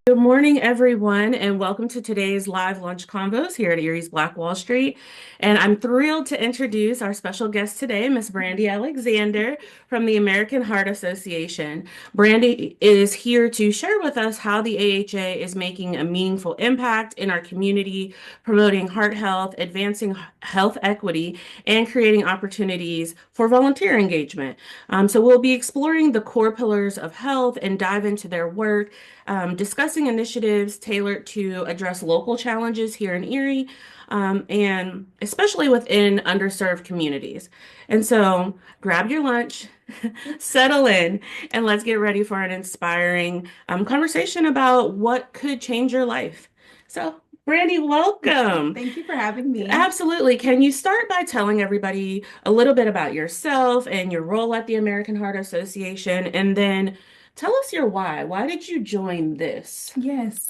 Good morning, everyone, and welcome to today's live lunch convos here at Erie's Black Wall Street. And I'm thrilled to introduce our special guest today, Miss Brandy Alexander from the American Heart Association. Brandy is here to share with us how the AHA is making a meaningful impact in our community, promoting heart health, advancing health equity, and creating opportunities for volunteer engagement. So we'll be exploring the core pillars of health and dive into their work, discussing initiatives tailored to address local challenges here in Erie, and especially within underserved communities. And so grab your lunch, settle in, and let's get ready for an inspiring conversation about what could change your life. So, Brandy, welcome. Thank you for having me. Absolutely. Can you start by telling everybody a little bit about yourself and your role at the American Heart Association, and then tell us your why. Why did you join this? Yes,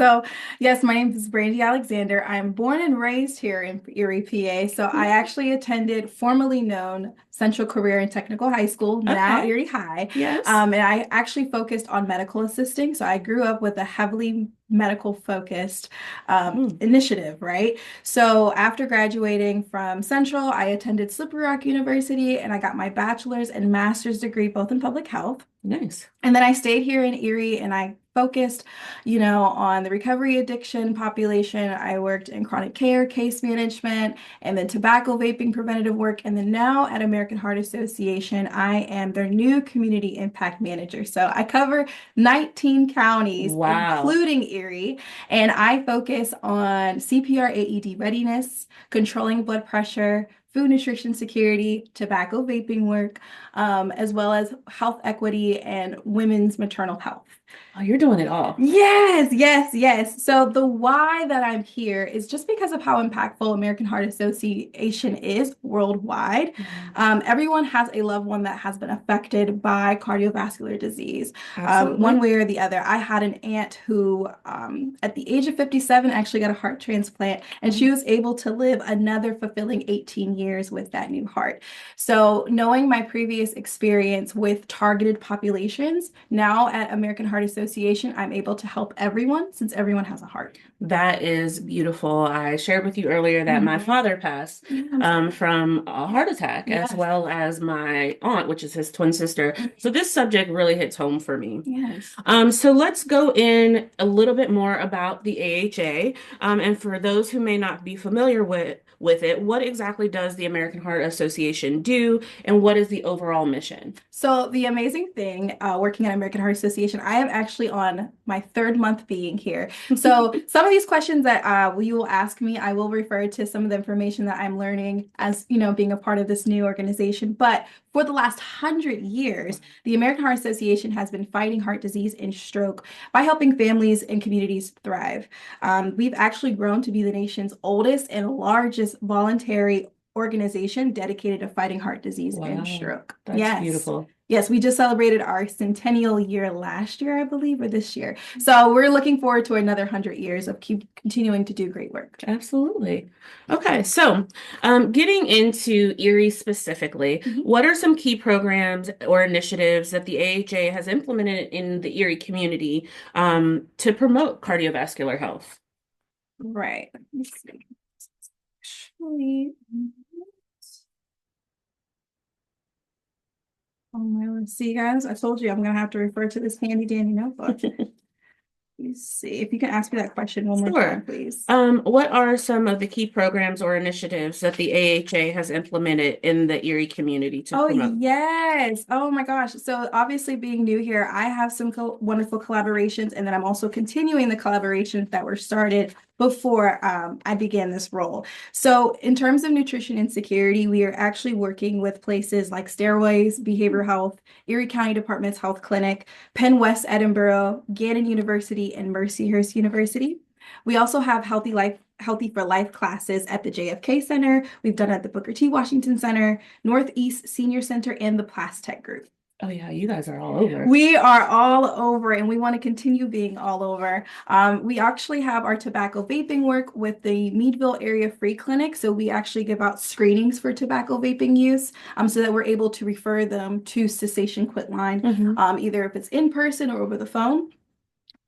my name is Brandy Alexander. I'm born and raised here in Erie, PA. So I actually attended formerly known Central Career and Technical High School, now Okay. Erie High. Yes. And I actually focused on medical assisting. So I grew up with a heavily medical focused Mm, initiative, right? So after graduating from Central, I attended Slippery Rock University and I got my bachelor's and master's degree both in public health. nice. And then I stayed here in Erie and I focused, on the recovery addiction population. I worked in chronic care, case management, and then tobacco vaping preventative work. And then now at American Heart Association, I am their new community impact manager. So I cover 19 counties, Wow. including Erie, and I focus on CPR AED readiness, controlling blood pressure, food nutrition security, tobacco vaping work, as well as health equity and women's maternal health. Oh, you're doing it all. Yes, yes, yes. So the why that I'm here is just because of how impactful American Heart Association is worldwide. Yeah, Everyone has a loved one that has been affected by cardiovascular disease, one absolutely. way or the other. I had an aunt who, at the age of 57, actually got a heart transplant, and Oh, she was able to live another fulfilling 18 years with that new heart. So, knowing my previous experience with targeted populations, now at American Heart Association, I'm able to help everyone since everyone has a heart. that is beautiful. I shared with you earlier that my Mhm. father passed Yeah, I'm sorry. from a heart attack, as Yes. well as my aunt, which is his twin sister. So this subject really hits home for me. Yes. So let's go in a little bit more about the AHA. And for those who may not be familiar with it, what exactly does the American Heart Association do, and what is the overall mission? So the amazing thing, working at American Heart Association, I am actually on my third month being here. So some of these questions that you will ask me, I will refer to some of the information that I'm learning as, being a part of this new organization. But for the last 100 years, the American Heart Association has been fighting heart disease and stroke by helping families and communities thrive. We've actually grown to be the nation's oldest and largest voluntary organization dedicated to fighting heart disease and Wow, stroke. that's Yes. beautiful. Yes, we just celebrated our centennial year last year, I believe, or this year. So we're looking forward to another 100 years of keep continuing to do great work. Absolutely. Okay, so getting into Erie specifically, Mhm. what are some key programs or initiatives that the AHA has implemented in the Erie community to promote cardiovascular health? Right. Let me see. Actually, let's see, guys. I told you I'm gonna have to refer to this handy dandy notebook. Let me see if you can ask me that question one more time, Sure. please. What are some of the key programs or initiatives that the AHA has implemented in the Erie community to Oh, promote? yes. Oh my gosh. So obviously being new here, I have some wonderful collaborations, and then I'm also continuing the collaborations that were started before I began this role. So in terms of nutrition insecurity, we are actually working with places like Stairways, Behavioral Health, Erie County Department's Health Clinic, Penn West Edinburgh, Gannon University, and Mercyhurst University. We also have Healthy for Life classes at the JFK Center. We've done it at the Booker T. Washington Center, Northeast Senior Center, and the Plastech Group. Oh yeah, you guys are all over. We are all over and we want to continue being all over. We actually have our tobacco vaping work with the Meadville Area Free Clinic. So we actually give out screenings for tobacco vaping use so that we're able to refer them to Cessation Quitline, Hmm. either if it's in person or over the phone.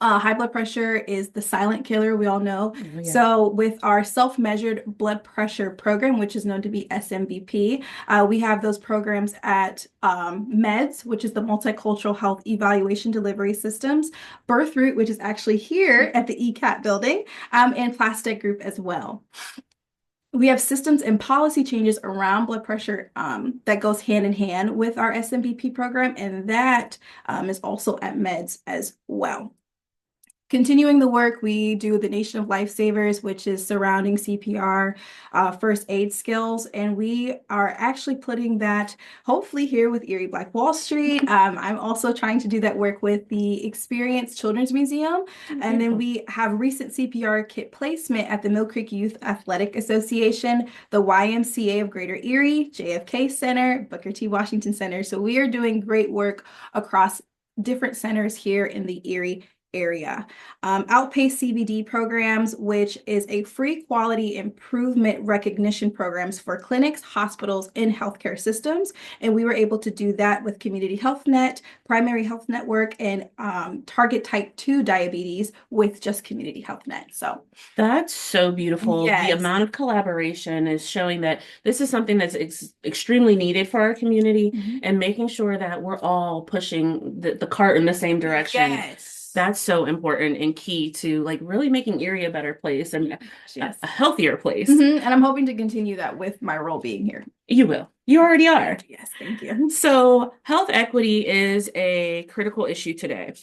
High blood pressure is the silent killer, we all know. Oh, yeah. So, with our self-measured blood pressure program, which is known to be SMBP, we have those programs at MEDS, which is the Multicultural Health Evaluation Delivery Systems, Birth Root, which is actually here at the ECAT building, and Plastic Group as well. We have systems and policy changes around blood pressure that goes hand in hand with our SMBP program, and that is also at MEDS as well. Continuing the work, we do the Nation of Lifesavers, which is surrounding CPR, first aid skills, and we are actually putting that hopefully here with Erie Black Wall Street. I'm also trying to do that work with the Experience Children's Museum, and then we have recent CPR kit placement at the Mill Creek Youth Athletic Association, the YMCA of Greater Erie, JFK Center, Booker T. Washington Center. So we are doing great work across different centers here in the Erie area. Outpace CBD programs, which is a free quality improvement recognition programs for clinics, hospitals, and healthcare systems. And we were able to do that with Community Health Net, Primary Health Network, and Target Type 2 diabetes with just Community Health Net. So That's so beautiful. The yes. amount of collaboration is showing that this is something that's extremely needed for our community and making sure that we're all pushing the cart in the same direction. Yes. That's so important and key to like really making Erie a better place and Yes. a healthier place. And I'm hoping to continue that with my role being here. You will. You already are. Yes, thank you. So, health equity is a critical issue today.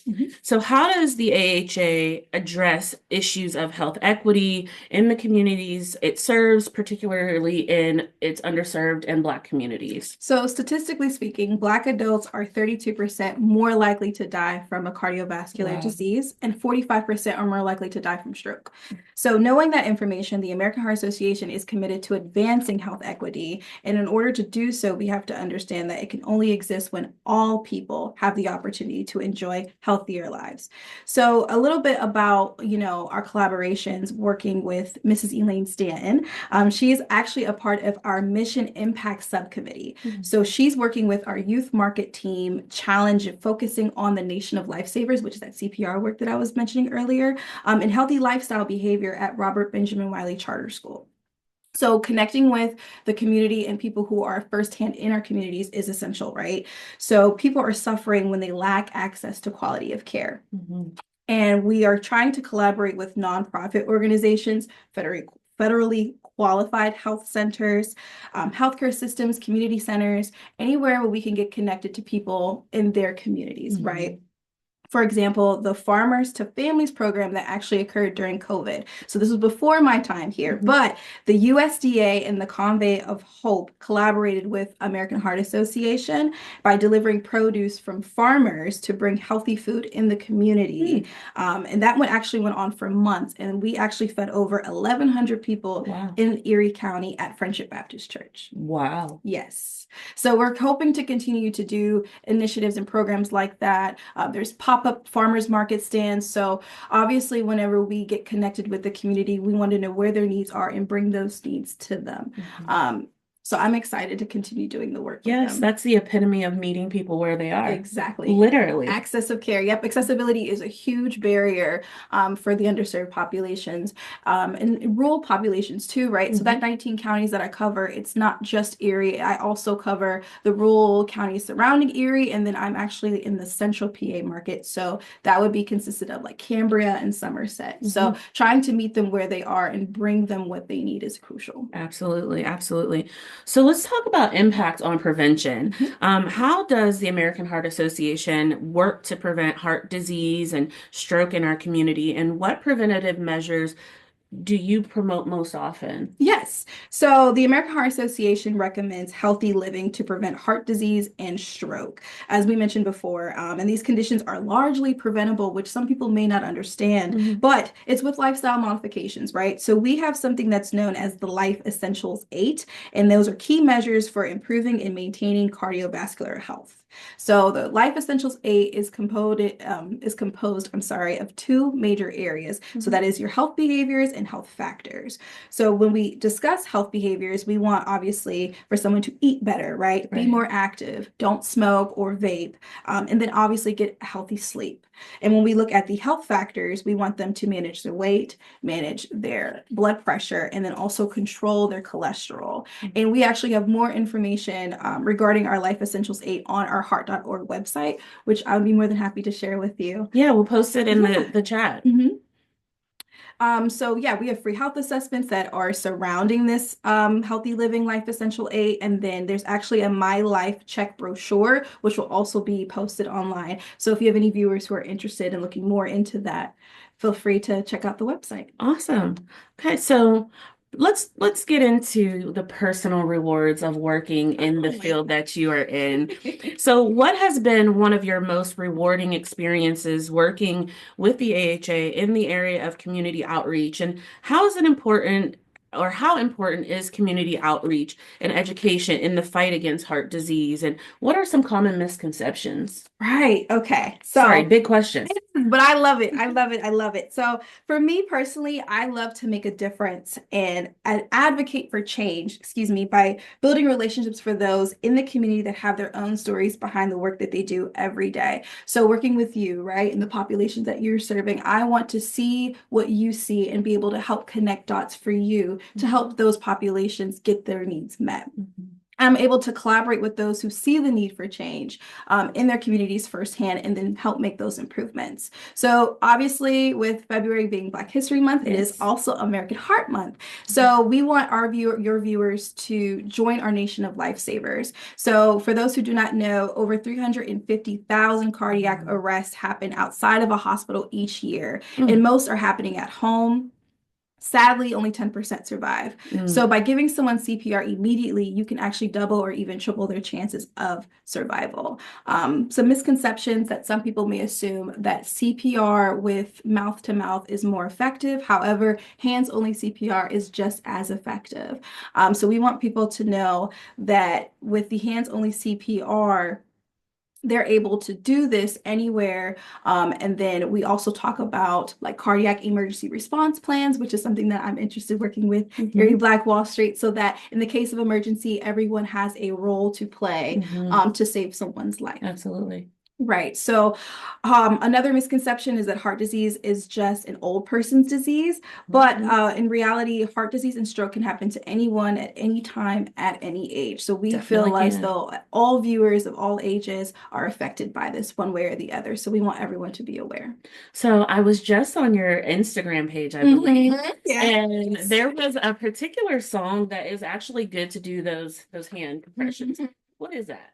So, how does the AHA address issues of health equity in the communities it serves, particularly in its underserved and Black communities? So, statistically speaking, Black adults are 32% more likely to die from a cardiovascular disease, and 45% are more likely to die from stroke. So, knowing that information, the American Heart Association is committed to advancing health equity. And in order to do so, we have to understand that it can only exist when all people have the opportunity to enjoy healthier lives. So a little bit about, our collaborations working with Mrs. Elaine Stanton. She is actually a part of our Mission Impact Subcommittee. So she's working with our youth market team challenge focusing on the Nation of Lifesavers, which is that CPR work that I was mentioning earlier, and healthy lifestyle behavior at Robert Benjamin Wiley Charter School. So connecting with the community and people who are firsthand in our communities is essential, right? So people are suffering when they lack access to quality of care. And we are trying to collaborate with nonprofit organizations, federally qualified health centers, healthcare systems, community centers, anywhere where we can get connected to people in their communities, right? For example, the Farmers to Families program that actually occurred during COVID. So this was before my time here, but the USDA and the Convo of Hope collaborated with American Heart Association by delivering produce from farmers to bring healthy food in the community. And that one actually went on for months. And we actually fed over 1,100 people in Erie County at Friendship Baptist Church. Wow. Yes. So we're hoping to continue to do initiatives and programs like that. There's pop-up farmers market stands. So obviously, whenever we get connected with the community, we want to know where their needs are and bring those needs to them. So I'm excited to continue doing the work with them. That's the epitome of meeting people where they are. Exactly. Literally. Access of care. Yep. Accessibility is a huge barrier for the underserved populations and rural populations too, right? So that 19 counties that I cover, it's not just Erie. I also cover the rural counties surrounding Erie, and then I'm actually in the central PA market. So that would be consisted of like Cambria and Somerset. So trying to meet them where they are and bring them what they need is crucial. Absolutely. Absolutely. So let's talk about impact on prevention. How does the American Heart Association work to prevent heart disease and stroke in our community? And what preventative measures do you promote most often? Yes. So the American Heart Association recommends healthy living to prevent heart disease and stroke, as we mentioned before. And these conditions are largely preventable, which some people may not understand, but it's with lifestyle modifications, right? So we have something that's known as the Life Essentials 8, and those are key measures for improving and maintaining cardiovascular health. So the Life Essentials 8 is composed, I'm sorry, of two major areas. So Mhm. that is your health behaviors and health factors. So when we discuss health behaviors, we want obviously for someone to eat better, right? Be Right. more active, don't smoke or vape, and then obviously get healthy sleep. And when we look at the health factors, we want them to manage their weight, manage their blood pressure, and then also control their cholesterol. And we actually have more information regarding our Life Essentials 8 on our heart.org website, which I would be more than happy to share with you. Yeah, we'll post it in Yeah. the chat. Mhm. So yeah, we have free health assessments that are surrounding this Healthy Living Life Essential 8. And then there's actually a My Life check brochure, which will also be posted online. So if you have any viewers who are interested in looking more into that, feel free to check out the website. Awesome. Okay, so let's get into the personal rewards of working in the Oh my field that you are in. God. So, what has been one of your most rewarding experiences working with the AHA in the area of community outreach, and how is it important or how important is community outreach and education in the fight against heart disease, and what are some common misconceptions? Right. Okay. Sorry, So big question. but I love it. I love it. I love it. So for me personally, I love to make a difference and advocate for change, excuse me, by building relationships for those in the community that have their own stories behind the work that they do every day. So working with you, right, and the populations that you're serving, I want to see what you see and be able to help connect dots for you to help those populations get their needs met. Mhm. I'm able to collaborate with those who see the need for change in their communities firsthand and then help make those improvements. So, obviously, with February being Black History Month, it is Yes. also American Heart Month. So, we want your viewers to join our nation of lifesavers. So, for those who do not know, over 350,000 cardiac Mhm. arrests happen outside of a hospital each year, and Mm, most are happening at home. Sadly, only 10% survive. mm. So by giving someone CPR immediately, you can actually double or even triple their chances of survival. Some misconceptions that some people may assume that CPR with mouth to mouth is more effective. However, hands-only CPR is just as effective. So we want people to know that with the hands-only CPR, they're able to do this anywhere. And then we also talk about like cardiac emergency response plans, which is something that I'm interested working with Erie Mhm. Black Wall Street, so that in the case of emergency, everyone has a role to play Mhm. to save someone's life. Absolutely. Right. So, another misconception is that heart disease is just an old person's disease, but Mhm. in reality, heart disease and stroke can happen to anyone at any time, at any age. So, we Definitely feel as can. though all viewers of all ages are affected by this one way or the other. So, we want everyone to be aware. So I was just on your Instagram page, I believe, Mhm. Yeah. and there was a particular song that is actually good to do those hand compressions. What is that?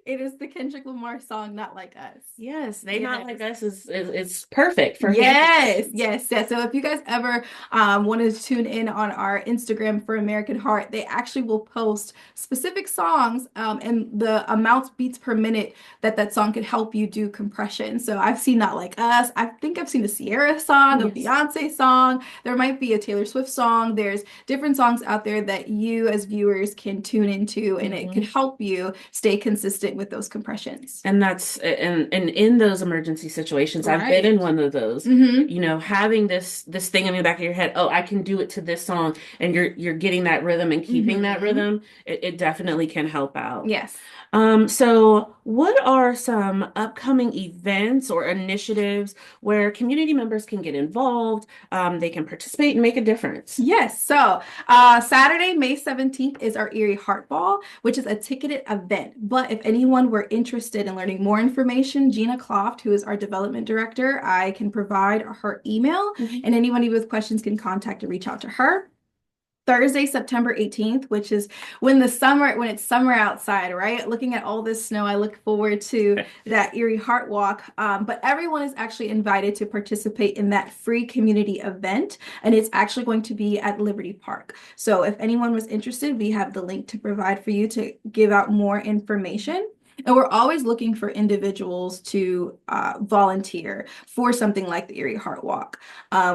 It is the Kendrick Lamar song, Not Like Us. Yes, They Not Like Yes. Us is perfect for hand Yes, compressions. yes, yes. So if you guys ever want to tune in on our Instagram for American Heart, they actually will post specific songs and the amounts beats per minute that that song could help you do compression. So I've seen Not Like Us. I think I've seen a Sierra song, a Yes. Beyonce song. There might be a Taylor Swift song. There's different songs out there that you as viewers can tune into, and it could Mhm. help you stay consistent with those compressions. And and in those emergency situations, I've been in Right. one of those, Mm-hmm. having this thing in the back of your head, oh, I can do it to this song, and you're getting that rhythm and keeping that Mm-hmm. rhythm, it definitely can help out. Yes. So what are some upcoming events or initiatives where community members can get involved, they can participate and make a difference? Yes. So, Saturday, May 17th is our Erie Heart Ball, which is a ticketed event. But if anyone were interested in learning more information, Gina Cloft, who is our development director, I can provide her email, Mhm. and anybody with questions can contact or reach out to her. Thursday, September 18th, which is when it's summer outside, right? Looking at all this snow, I look forward to that Erie Heart Walk. But everyone is actually invited to participate in that free community event, and it's actually going to be at Liberty Park. So if anyone was interested, we have the link to provide for you to give out more information. And we're always looking for individuals to volunteer for something like the Erie Heart Walk.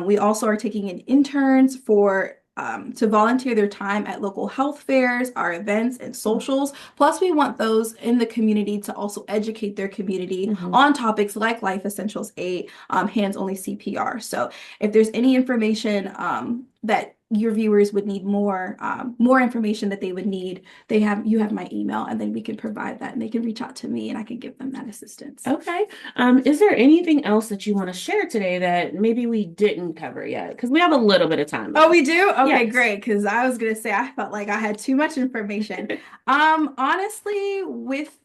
We also are taking in interns for to volunteer their time at local health fairs, our events, and socials. Plus, we want those in the community to also educate their community Mm-hmm. on topics like Life Essentials 8, hands-only CPR. So if there's any information that your viewers would need more information that they would need, you have my email, and then we can provide that, and they can reach out to me, and I can give them that assistance. Okay. Is there anything else that you want to share today that maybe we didn't cover yet? Because we have a little bit of time Oh, left. we do? Okay, Yes. great. Because I was gonna say I felt like I had too much information. Honestly, with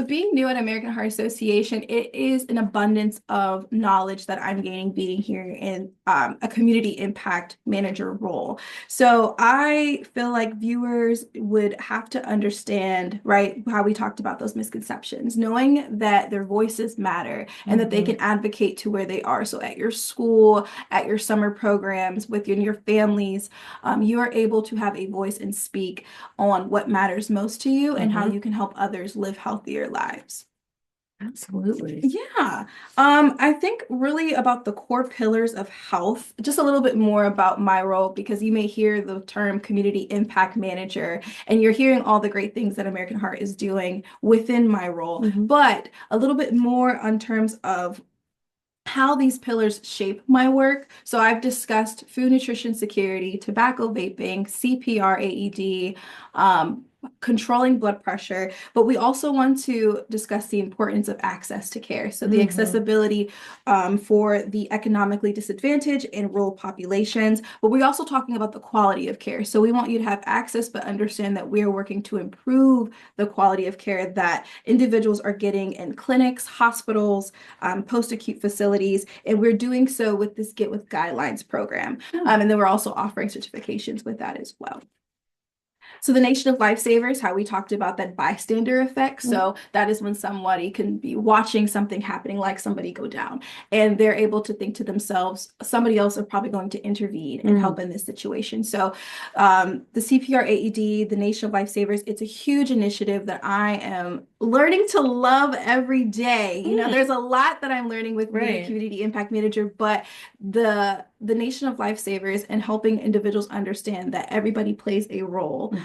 being new at American Heart Association, it is an abundance of knowledge that I'm gaining being here in a community impact manager role. So I feel like viewers would have to understand, right, how we talked about those misconceptions, knowing that their voices matter and that they Mm-hmm. can advocate to where they are. So at your school, at your summer programs, with your families, you are able to have a voice and speak on what matters most to you and how Mm-hmm. you can help others live healthier lives. Absolutely. Yeah. I think really about the core pillars of health, just a little bit more about my role, because you may hear the term community impact manager and you're hearing all the great things that American Heart is doing within my role, Mm-hmm. but a little bit more on terms of how these pillars shape my work. So I've discussed food nutrition security, tobacco vaping, CPR AED, controlling blood pressure, but we also want to discuss the importance of access to care. So the Mm-hmm. accessibility for the economically disadvantaged and rural populations, but we're also talking about the quality of care. So we want you to have access, but understand that we are working to improve the quality of care that individuals are getting in clinics, hospitals, post-acute facilities, and we're doing so with this Get With Guidelines program. And then we're also offering certifications with that as well. So the Nation of Lifesavers, how we talked about that bystander effect. So that is when somebody can be watching something happening, like somebody go down, and they're able to think to themselves, somebody else is probably going to intervene and help in this situation. So the CPR AED, the Nation of Lifesavers, it's a huge initiative that I am learning to love every day. You know, there's a lot that I'm learning with being a community impact manager, but the Nation of Lifesavers and helping individuals understand that everybody plays a role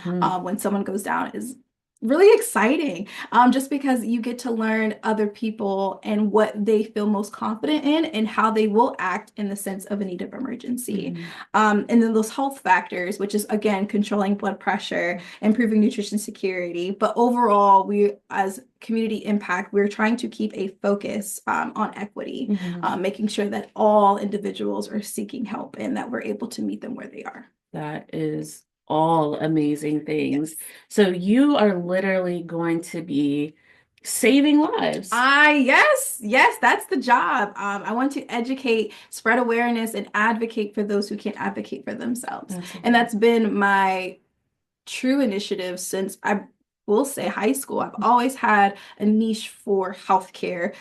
when someone goes down is really exciting, just because you get to learn other people and what they feel most confident in and how they will act in the sense of a need of emergency. And then those health factors, which is again controlling blood pressure, improving nutrition security. But overall, we as community impact, we're trying to keep a focus on equity, making sure that all individuals are seeking help and that we're able to meet them where they are. That is all amazing things. Yes. So you are literally going to be saving lives. Yes, that's the job. I want to educate, spread awareness, and advocate for those who can't advocate for themselves. Absolutely. And that's been my true initiative since I will say high school. I've always had a niche for healthcare.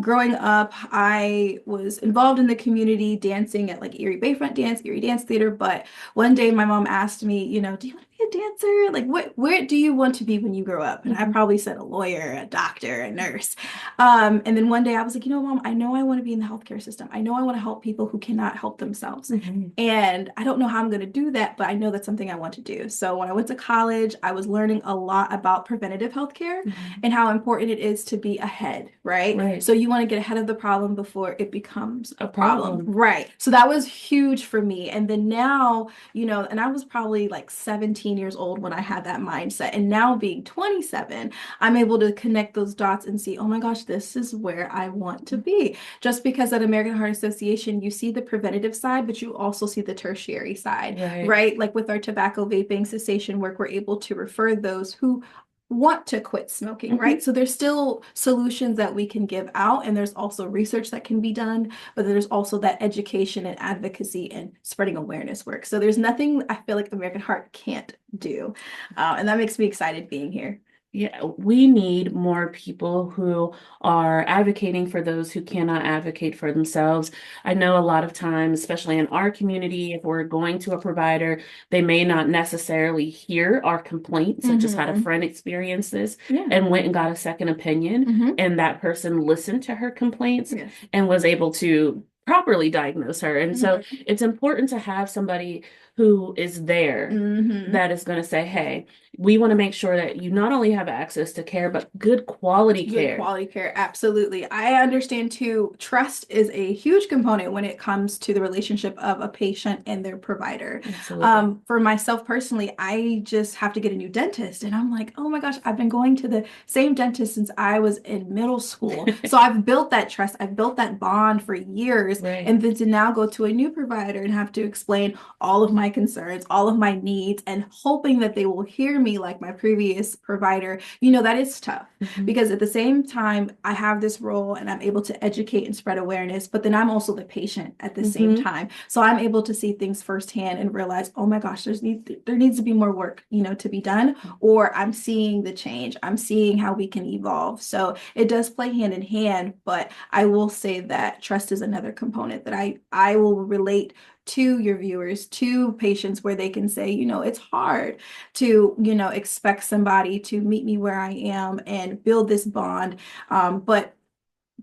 Growing up, I was involved in the community dancing at like Erie Bayfront Dance, Erie Dance Theater. But one day my mom asked me, you know, do you want to be a dancer? Like, where do you want to be when you grow up? And I probably said a lawyer, a doctor, a nurse. And then one day I was like, you know, Mom, I know I want to be in the healthcare system. I know I want to help people who cannot help themselves. And I don't know how I'm going to do that, but I know that's something I want to do. So when I went to college, I was learning a lot about preventative healthcare and how important it is to be ahead, right? So you want to get ahead of the problem before it becomes a problem. Right. So that was huge for me. And then now, you know, and I was probably like 17 years old when I had that mindset. And now being 27, I'm able to connect those dots and see, oh my gosh, this is where I want to be. Just because at American Heart Association, you see the preventative side, but you also see the tertiary side, right? Like with our tobacco vaping cessation work, we're able to refer those who want to quit smoking, right? So there's still solutions that we can give out, and there's also research that can be done, but there's also that education and advocacy and spreading awareness work. So there's nothing I feel like American Heart can't do. And that makes me excited being here. Yeah, we need more people who are advocating for those who cannot advocate for themselves. I know a lot of times, especially in our community, if we're going to a provider, they may not necessarily hear our complaints. I just had a friend experience this and went and got a second opinion, and that person listened to her complaints and was able to properly diagnose her. And so Mhm. it's important to have somebody who is there Mhm. that is going to say, hey, we want to make sure that you not only have access to care, but good quality Good care. quality care, absolutely. I understand too, trust is a huge component when it comes to the relationship of a patient and their provider. Absolutely. For myself personally, I just have to get a new dentist, and I'm like, oh my gosh, I've been going to the same dentist since I was in middle school. So I've built that trust, I've built that bond for years, Right. and then to now go to a new provider and have to explain all of my concerns, all of my needs, and hoping that they will hear me like my previous provider, that is tough Mhm. because at the same time I have this role and I'm able to educate and spread awareness, but then I'm also the patient at the same Mhm. time, so I'm able to see things firsthand and realize, oh my gosh, there needs to be more work, to be done, or I'm seeing the change, I'm seeing how we can evolve. So it does play hand in hand, but I will say that trust is another component that I will relate to your viewers, to patients, where they can say, it's hard to, expect somebody to meet me where I am and build this bond. But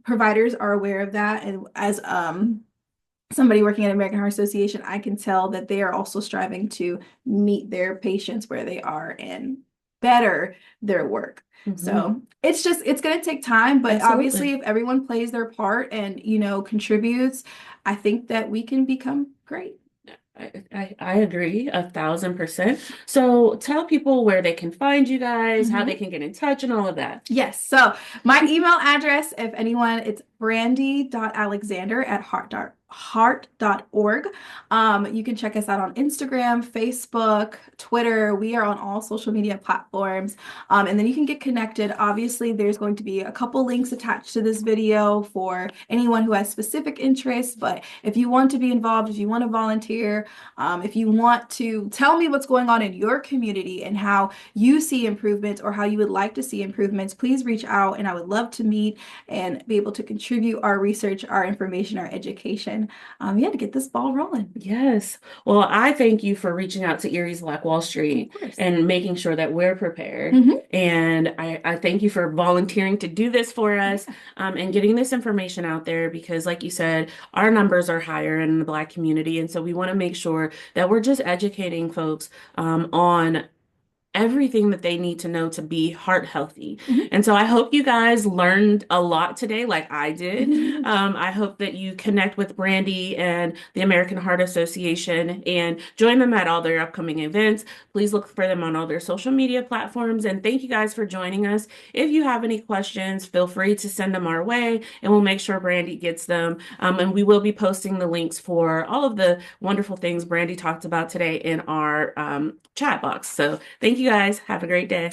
providers are aware of that. And as somebody working at American Heart Association, I can tell that they are also striving to meet their patients where they are and better their work. Mhm. So it's going to take time, but obviously Absolutely. if everyone plays their part and, contributes, I think that we can become great. I agree 1,000%. So tell people where they can find you guys, how they Mhm. can get in touch, and all of that. Yes. So my email address, if anyone, it's brandy.alexander@heart.org. You can check us out on Instagram, Facebook, Twitter. We are on all social media platforms. And then you can get connected. Obviously, there's going to be a couple links attached to this video for anyone who has specific interests. But if you want to be involved, if you want to volunteer, if you want to tell me what's going on in your community and how you see improvements or how you would like to see improvements, please reach out and I would love to meet and be able to contribute our research, our information, our education. Yeah, to get this ball rolling. Yes. Well, I thank you for reaching out to Erie's Black Wall Of Street course. and making sure that we're prepared. Hmm. And I thank you for volunteering to do this for us, Yeah. and getting this information out there because, like you said, our numbers are higher in the Black community. And so we want to make sure that we're just educating folks on everything that they need to know to be heart healthy. And so I hope you guys learned a lot today, like I did. Hmm. I hope that you connect with Brandy and the American Heart Association and join them at all their upcoming events. Please look for them on all their social media platforms. And thank you guys for joining us. If you have any questions, feel free to send them our way, and we'll make sure Brandy gets them. And we will be posting the links for all of the wonderful things Brandy talked about today in our chat box. So thank you guys. Have a great day.